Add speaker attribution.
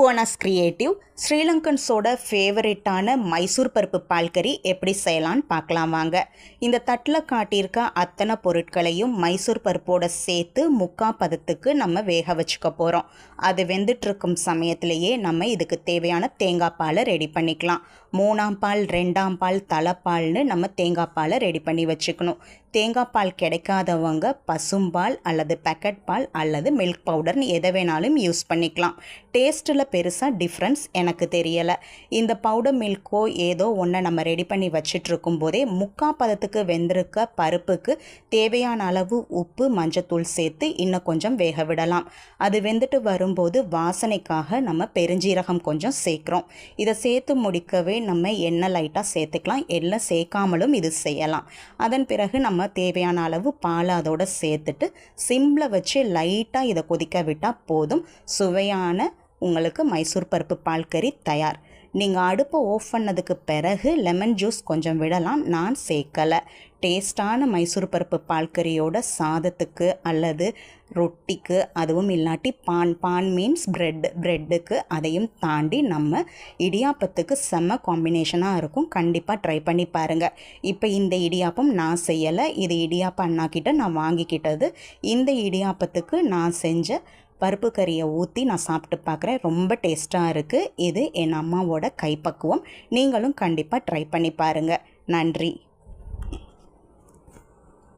Speaker 1: Onus creative ஸ்ரீலங்கன்ஸோட ஃபேவரட்டான மைசூர் பருப்பு பால் கறி எப்படி செய்யலான்னு பார்க்கலாம் வாங்க. இந்த தட்டில் காட்டியிருக்க அத்தனை பொருட்களையும் மைசூர் பருப்போடு சேர்த்து முக்கால் பதத்துக்கு நம்ம வேக வச்சுக்க போகிறோம். அது வெந்துட்டுருக்கும் சமயத்திலேயே நம்ம இதுக்கு தேவையான தேங்காய் பாலை ரெடி பண்ணிக்கலாம். 3ஆம் பால் 2ஆம் பால் தலைப்பால்னு நம்ம தேங்காய் பாலை ரெடி பண்ணி வச்சுக்கணும். தேங்காய் பால் கிடைக்காதவங்க பசும்பால் அல்லது பேக்கெட் பால் அல்லது மில்க் பவுடர்னு எதை வேணாலும் யூஸ் பண்ணிக்கலாம். டேஸ்ட்டில் பெருசாக டிஃப்ரென்ஸ் எனக்கு தெரியலை. இந்த பவுடர் மில்க்கோ ஏதோ ஒன்றை நம்ம ரெடி பண்ணி வச்சிட்ருக்கும் போதே முக்கால் பதத்துக்கு வெந்திருக்க பருப்புக்கு தேவையான அளவு உப்பு மஞ்சத்தூள் சேர்த்து இன்னும் கொஞ்சம் வேக விடலாம். அது வெந்துட்டு வரும்போது வாசனைக்காக நம்ம பெருஞ்சீரகம் கொஞ்சம் சேர்க்குறோம். இதை சேர்த்து முடிக்கவே நம்ம எண்ணெய் லைட்டாக சேர்த்துக்கலாம். எண்ணெய் சேர்க்காமலும் இது செய்யலாம். அதன் பிறகு நம்ம தேவையான அளவு பால் அதோடு சேர்த்துட்டு சிம்மில் வச்சு லைட்டாக இதை கொதிக்க விட்டால் போதும். சுவையான உங்களுக்கு மைசூர் பருப்பு பால் கறி தயார். நீங்கள் அடுப்பை ஆஃப் பண்ணதுக்கு பிறகு லெமன் ஜூஸ் கொஞ்சம் விடலாம். நான் சேர்க்கலை. டேஸ்டான மைசூர் பருப்பு பால் கறியோட சாதத்துக்கு அல்லது ரொட்டிக்கு, அதுவும் இல்லாட்டி பான் மீன்ஸ் ப்ரெட்டுக்கு அதையும் தாண்டி நம்ம இடியாப்பத்துக்கு செம்ம காம்பினேஷனாக இருக்கும். கண்டிப்பாக ட்ரை பண்ணி பாருங்கள். இப்போ இந்த இடியாப்பம் நான் செய்யலை. இது இடியாப்பம் அண்ணாக்கிட்ட நான் வாங்கிக்கிட்டது. இந்த இடியாப்பத்துக்கு நான் செஞ்ச பருப்பு கறியை ஊற்றி நான் சாப்பிட்டு பார்க்குறேன். ரொம்ப டேஸ்ட்டாக இருக்குது. இது என் அம்மாவோட கைப்பக்குவம். நீங்களும் கண்டிப்பாக ட்ரை பண்ணி பாருங்கள். நன்றி.